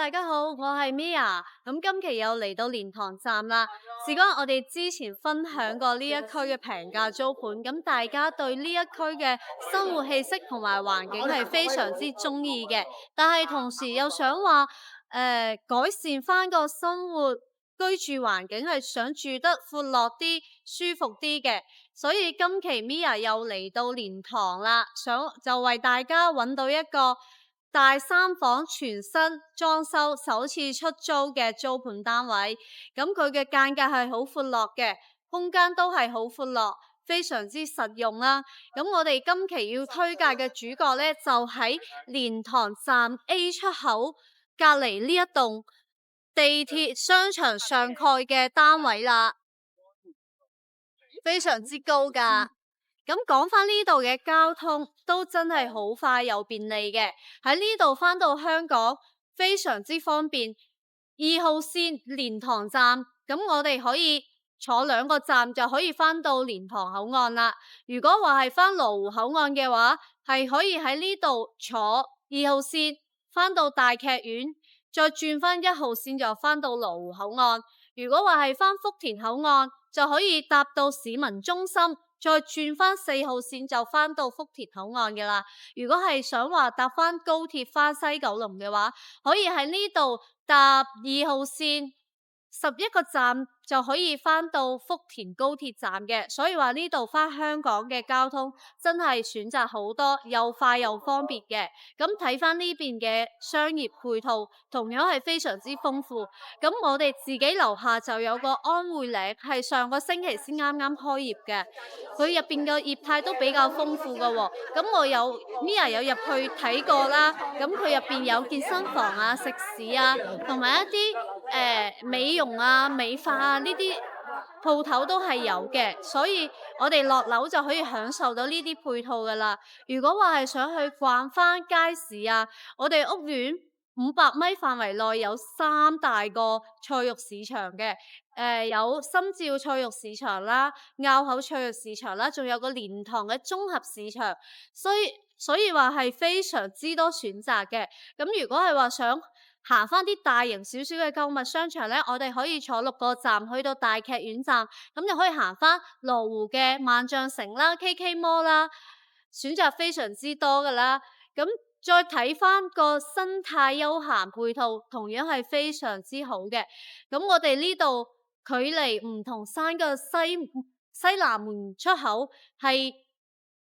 大家好，我係 Mia。今期又嚟到蓮塘站啦。事關我哋之前分享過呢一區嘅平價租盤，咁大家對呢一區嘅生活氣息同埋環境係非常之中意嘅，但係同時又想話改善翻個生活居住環境，係想住得闊落啲、舒服啲嘅。所以今期 Mia 又嚟到蓮塘啦，想就為大家揾到一個大三房全新裝修首次出租嘅租盤單位。咁佢嘅間隔係好闊落嘅，空間都係好闊落，非常之實用啦。咁我哋今期要推介嘅主角呢，就喺蓮塘站 A 出口隔離呢一棟地鐵商場上蓋嘅單位啦，非常之高㗎。咁講返呢度嘅交通都真係好快又便利嘅，喺呢度返到香港非常之方便。2號線蓮塘站，咁我哋可以坐2個站就可以返到蓮塘口岸啦。如果話係返羅湖口岸嘅話，係可以喺呢度坐2號線返到大劇院，再轉返1號線就返到羅湖口岸。如果話係返福田口岸，就可以搭到市民中心，再轉返4號線就返到福田口岸嘅啦。如果係想話搭返高鐵返西九龍嘅話，可以喺呢度搭2號線11個站就可以返到福田高鐵站嘅。所以話呢度返香港嘅交通真係選擇好多，又快又方便嘅。咁睇返呢邊嘅商業配套同樣係非常之豐富。咁我哋自己樓下就有個安匯嶺，係上個星期先啱啱開業嘅，佢入邊嘅業態都比較豐富㗎喎。咁我有 Mia 有入去睇過啦，咁佢入邊有健身房啊、食肆啊，同埋一啲美容啊、美髮啊呢啲鋪頭都係有嘅，所以我哋落樓就可以享受到呢啲配套㗎啦。如果話係想去逛返街市啊，我哋屋苑500米範圍內有3大個菜肉市場嘅，有深照菜肉市場啦、坳口菜肉市場啦，仲有個蓮塘嘅綜合市場，所以話係非常之多選擇嘅。咁如果係話想行返啲大型少少嘅購物商場呢，我哋可以坐6個站去到大劇院站，咁就可以行返羅湖嘅萬象城啦、KK Mall 啦，選擇非常之多㗎啦。咁再睇返個生態休閒配套，同樣係非常之好嘅。咁我哋呢度距離梧桐山嘅西南門出口係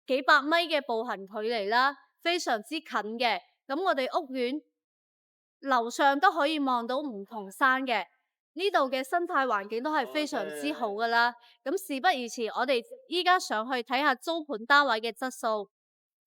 幾百米嘅步行距離啦，非常之近嘅。咁我哋屋苑樓上都可以望到梧桐山嘅，呢度嘅生態環境都係非常之好㗎啦。咁事不宜遲，我哋依家上去睇下租盤單位嘅質素。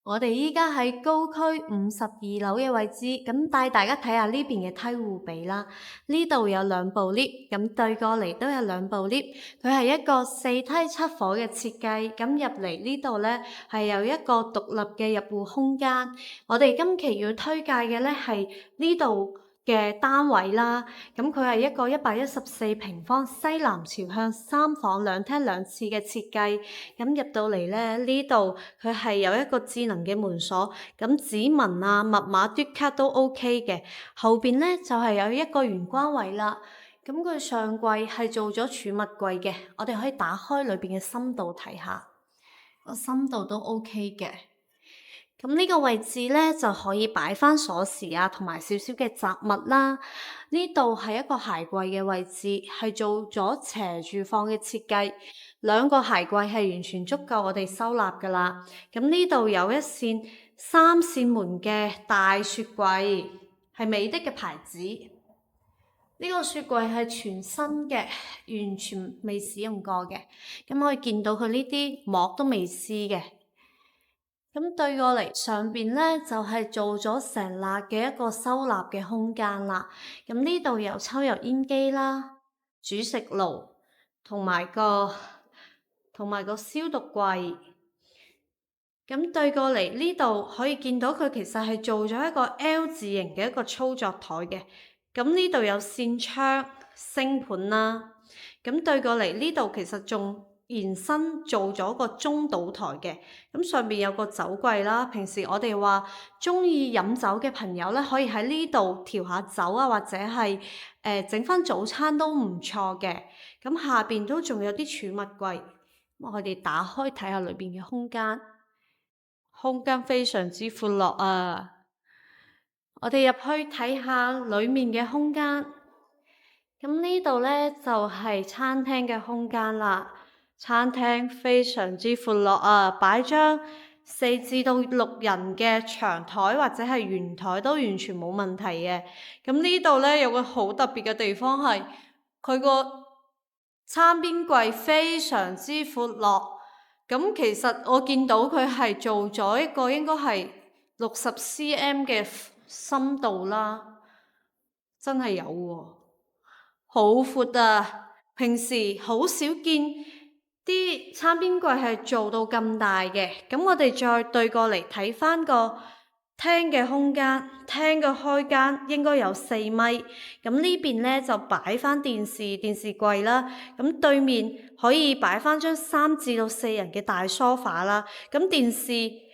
我哋依家喺高區52樓嘅位置，咁帶大家睇下呢邊嘅梯戶比啦。呢度有2部 lift，咁對過嚟都有2部 lift。佢係一個4梯7伙嘅設計，咁入嚟呢度呢係有一個獨立嘅入戶空間。我哋今期要推介嘅呢係呢度嘅單位啦，咁佢係一個114平方西南朝向3房2廳2廁嘅設計。咁入到嚟咧，呢度佢係有一個智能嘅門鎖，咁指紋啊、密碼嘟卡都 OK 嘅。後邊咧就係有一個玄關位啦，咁佢上櫃係做咗儲物櫃嘅，我哋可以打開裏邊嘅深度睇下，個深度都 OK 嘅。咁呢個位置咧就可以擺返鎖匙啊，同埋少少嘅雜物啦。呢度係一個鞋櫃嘅位置，係做咗斜住放嘅設計。2個鞋櫃係完全足夠我哋收納㗎啦。咁呢度有一扇3扇門嘅大雪櫃，係美的嘅牌子。呢個雪櫃係全新嘅，完全未使用過嘅。咁可以見到佢呢啲膜都未撕嘅。咁對過嚟上邊咧就係做咗成立嘅一個收納嘅空間啦。咁呢度有抽油煙機啦、煮食爐同埋個消毒櫃。咁對過嚟呢度可以見到佢其實係做咗一個 L 字形嘅一個操作台嘅。咁呢度有扇窗、星盤啦。咁對過嚟呢度其實仲延伸做咗個中島台嘅，咁上面有個酒櫃啦。平時我哋話中意飲酒嘅朋友咧，可以喺呢度調下酒啊，或者係整翻早餐都唔錯嘅。咁下邊都仲有啲儲物櫃，我哋打開睇下裏邊嘅空間，空間非常之闊落啊！我哋入去睇下裏面嘅空間。咁呢度咧就係餐廳嘅空間啦，餐廳非常之闊落啊，擺張4至到6人嘅長台或者係圓台都完全冇問題嘅。咁呢度咧有個好特別嘅地方係佢個餐邊櫃非常之闊落。咁其實我見到佢係做咗一個應該係60cm 嘅深度啦，真係有喎。好闊啊！平時好少見啲餐邊櫃係做到咁大嘅。咁我哋再對過嚟睇翻個廳嘅空間，廳嘅開間應該有4米。咁呢邊咧就擺翻電視櫃啦。咁對面可以擺翻張3至到4人嘅大梳化啦。咁電視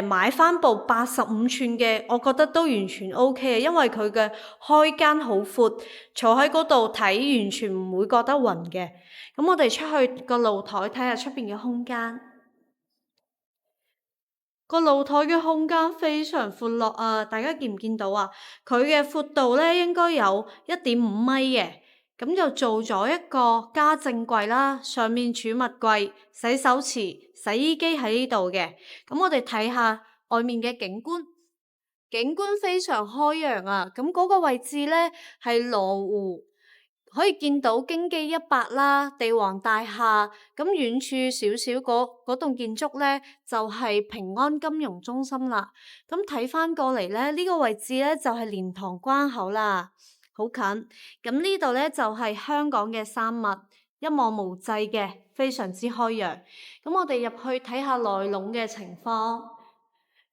買翻部85寸嘅，我覺得都完全 OK 嘅，因為佢嘅開間好闊，坐喺嗰度睇完全唔會覺得暈嘅。咁我哋出去個露台睇下出邊嘅空間，個露台嘅空間非常闊落啊！大家見唔見到啊？佢嘅闊度咧應該有1.5米嘅。咁就做咗一個家政櫃啦，上面儲物櫃、洗手池、洗衣機喺呢度嘅。咁我哋睇下外面嘅景觀，景觀非常開揚啊！咁嗰個位置咧係羅湖，可以見到京記100啦、地王大廈。咁遠處少少嗰棟建築咧就係平安金融中心啦。咁睇翻過嚟咧，呢個位置咧就係蓮塘關口啦。好近，咁呢度咧就係香港嘅山脈，一望無際嘅，非常之開揚。咁我哋入去睇下內籠嘅情況。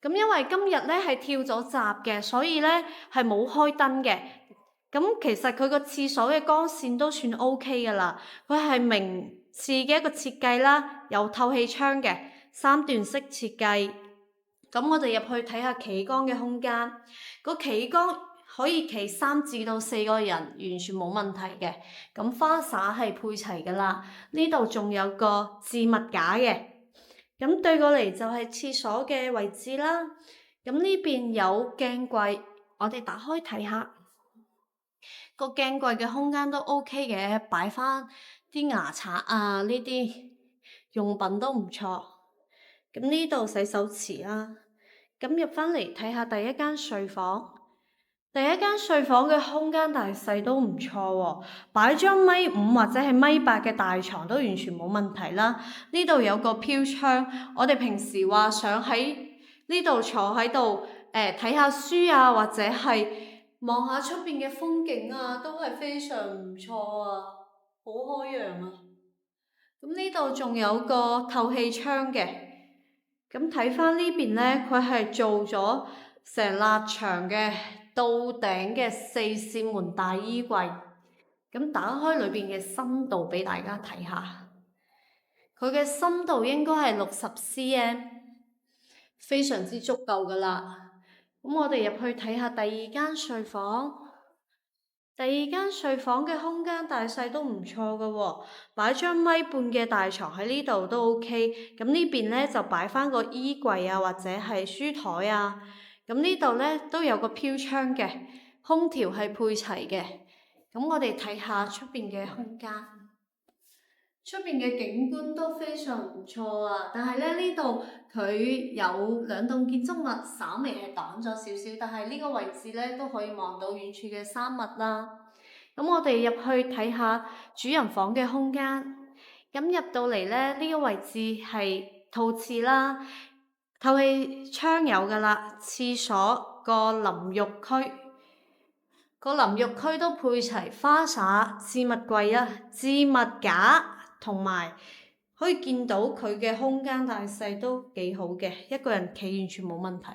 咁因為今日咧係跳咗閘嘅，所以咧係冇開燈嘅。咁其實佢個廁所嘅光線都算 OK 噶啦，佢係明次嘅一個設計啦，有透氣窗嘅3段式設計。咁我哋入去睇下企缸嘅空間，個企缸可以企3至到4個人，完全冇問題嘅。咁花灑係配齊噶啦，呢度仲有個置物架嘅。咁對過嚟就係廁所嘅位置啦。咁呢邊有鏡櫃，我哋打開睇下，個鏡櫃嘅空間都 OK 嘅，擺翻啲牙刷啊，呢啲用品都唔錯。咁呢度洗手池啦。咁入翻嚟睇下第一間睡房。第一間睡房嘅空間大細都唔錯喎，擺張1.5米或者係1.8米嘅大床都完全冇問題啦。呢度有個飄窗，我哋平時話想喺呢度坐喺度睇下書啊，或者係望下出邊嘅風景啊，都係非常唔錯啊，好開揚啊！咁呢度仲有個透氣窗嘅。咁睇翻呢邊咧，佢係做咗成立牆嘅。到頂嘅4扇門大衣櫃，咁打開裏邊嘅深度俾大家睇下，佢嘅深度應該係60cm，非常之足夠噶啦。咁我哋入去睇下第二間睡房，第二間睡房嘅空間大細都唔錯噶喎，擺張1.5米嘅大床喺呢度都 OK。咁呢邊咧就擺翻個衣櫃啊，或者係書枱啊。咁呢度咧都有個飄窗嘅，空調係配齊嘅。咁我哋睇下出邊嘅空間，出邊嘅景觀都非常唔錯啊！但係咧呢度佢有2棟建築物，稍微係擋咗少少，但係呢個位置咧都可以望到遠處嘅山脈啦。咁我哋入去睇下主人房嘅空間。咁入到嚟咧，呢個位置係套廁啦。透氣窗有噶啦，廁所個淋浴區，個淋浴區都配齊花灑、置物櫃啊、置物架，同埋可以見到佢嘅空間大細都幾好嘅，一個人企完全冇問題。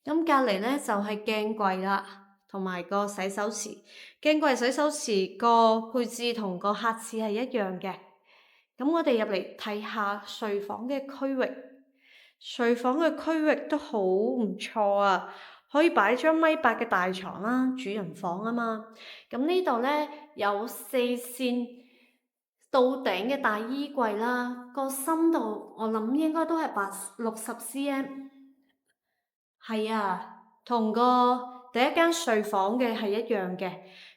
咁隔離咧就係鏡櫃啦，同埋個洗手池。鏡櫃、洗手池個配置同個客廁係一樣嘅。咁我哋入嚟睇下睡房嘅區域，睡房嘅區域都好唔錯啊！可以擺張1.8米嘅大床啦，主人房啊嘛。咁呢度咧有4扇到頂嘅大衣櫃啦，個深度我諗應該都係60cm。係啊，同個第一間睡房嘅係一樣嘅。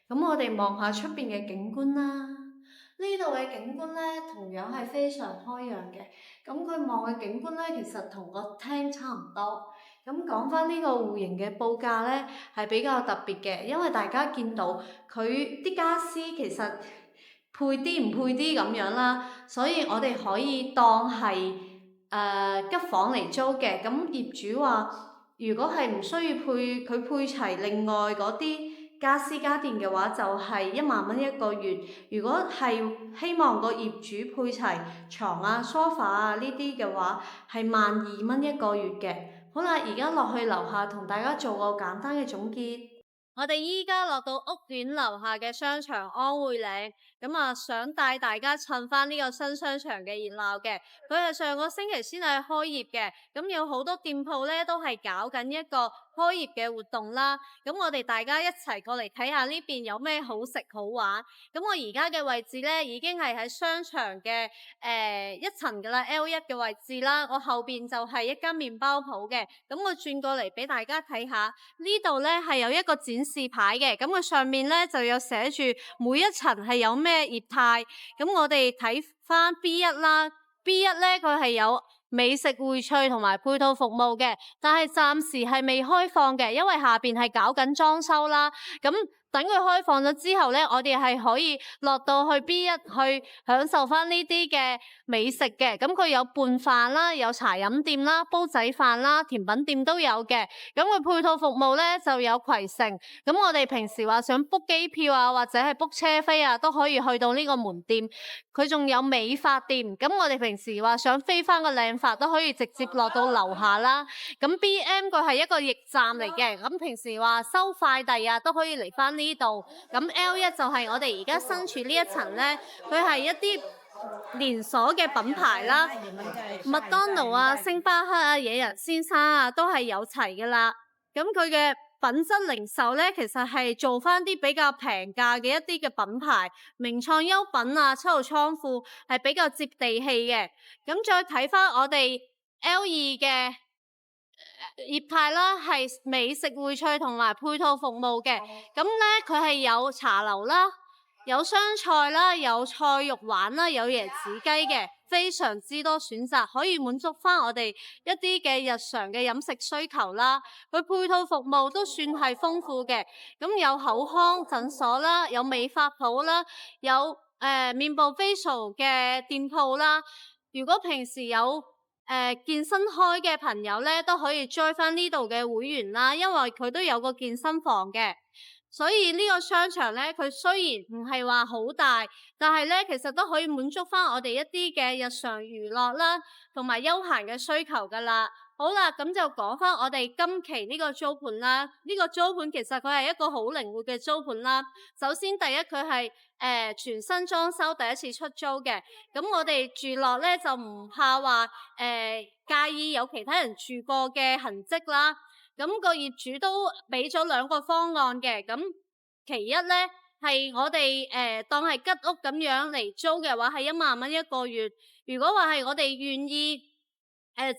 咁我哋望下出邊嘅景觀啦。呢度嘅景觀咧，同樣係非常開揚嘅。咁佢望嘅景觀咧，其實同個廳差唔多。咁講翻呢個戶型嘅報價咧，係比較特別嘅，因為大家見到佢啲家私其實配啲唔配啲咁樣啦，所以我哋可以當係吉房嚟租嘅。咁業主話，如果係唔需要佢配齊另外嗰啲家私家電嘅話，就係10000蚊一個月。如果係希望個業主配齊床啊、梳化啊呢啲嘅話，係12000蚊一個月嘅。好啦，而家落去樓下同大家做個簡單嘅總結。我哋依家落到屋苑樓下嘅商場安匯嶺，想帶大家趁翻呢個新商場嘅熱鬧嘅。佢係上個星期先係開業嘅，咁有好多店鋪咧都係搞緊一個開業嘅活動啦。咁我哋大家一齊過嚟睇下呢邊有咩好食好玩。咁我而家嘅位置咧已經係喺商場嘅一層噶啦 L1 嘅位置啦。我後邊就係一間麵包鋪嘅。咁我轉過嚟俾大家睇下，呢度咧係有一個展示牌嘅。咁佢上面咧就有寫住每一層係有咩業態。咁我哋睇翻 B1 啦，B1咧佢係有美食薈萃同埋配套服務嘅，但係暫時係未開放嘅，因為下邊係搞緊裝修啦。咁等佢開放咗之後咧，我哋係可以落到去 B1 去享受翻呢啲嘅美食嘅。咁佢有拌飯啦，有茶飲店啦、煲仔飯啦、甜品店都有嘅。咁佢配套服務咧就有攜程。咁我哋平時話想 book 機票啊，或者係 book 車飛啊，都可以去到呢個門店。佢仲有美髮店。咁我哋平時話想飛翻個靚髮都可以直接落到樓下啦。咁 BM 佢係一個驛站嚟嘅。咁平時話收快遞啊，都可以嚟翻呢度。咁 L1 就係我哋而家身處呢一層咧，佢係一啲連鎖嘅品牌啦，麥當勞啊、星巴克啊、野人先生啊都係有齊噶啦。咁佢嘅品質零售咧，其實係做翻啲比較平價嘅一啲嘅品牌，名創優品啊、7號倉庫係比較接地氣嘅。咁再睇翻我哋 L2 嘅業態啦，係美食薈萃同埋配套服務嘅。咁咧佢係有茶樓啦，有湘菜啦，有菜肉丸啦，有椰子雞嘅，非常之多選擇，可以滿足翻我哋一啲嘅日常嘅飲食需求啦。佢配套服務都算係豐富嘅，咁有口腔診所啦，有美髮鋪啦，有面部 facial 嘅店鋪啦。如果平時有健身開嘅朋友咧，都可以 join 翻呢度嘅會員啦，因為佢都有個健身房嘅。所以呢個商場咧，佢雖然唔係話好大，但係咧其實都可以滿足翻我哋一啲嘅日常娛樂啦，同埋休閒嘅需求噶啦。好啦，咁就講翻我哋今期呢個租盤啦。呢個租盤其實佢係一個好靈活嘅租盤啦。首先第一佢係全新裝修，第一次出租嘅。咁我哋住落咧就唔怕話介意有其他人住過嘅痕跡啦。咁個業主都俾咗2個方案嘅。咁其一咧係我哋當係吉屋咁樣嚟租嘅話，係10000蚊一個月。如果話係我哋願意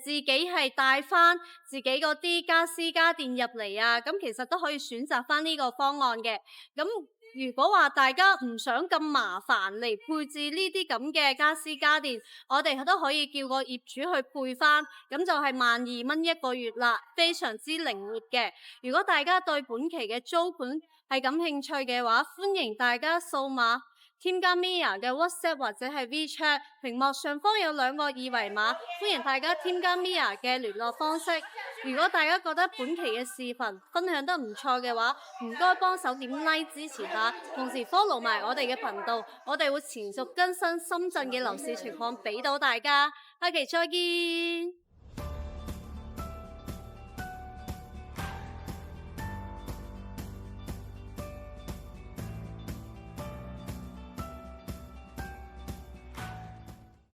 自己係帶翻自己嗰啲家私家電入嚟啊，咁其實都可以選擇翻呢個方案嘅。咁如果話大家唔想咁麻煩嚟配置呢啲咁嘅家私家電，我哋都可以叫個業主去配翻，咁就係12000蚊一個月啦，非常之靈活嘅。如果大家對本期嘅租盤係感興趣嘅話，歡迎大家掃碼添加 Mia 嘅 WhatsApp 或者係 WeChat， 屏幕上方有2個二維碼，歡迎大家添加 Mia 嘅聯絡方式。如果大家覺得本期嘅視頻分享得唔錯嘅話，唔該幫手點 like 支持下，同時 follow 埋我哋嘅頻道，我哋會持續更新深圳嘅樓市情況俾到大家。下期再見。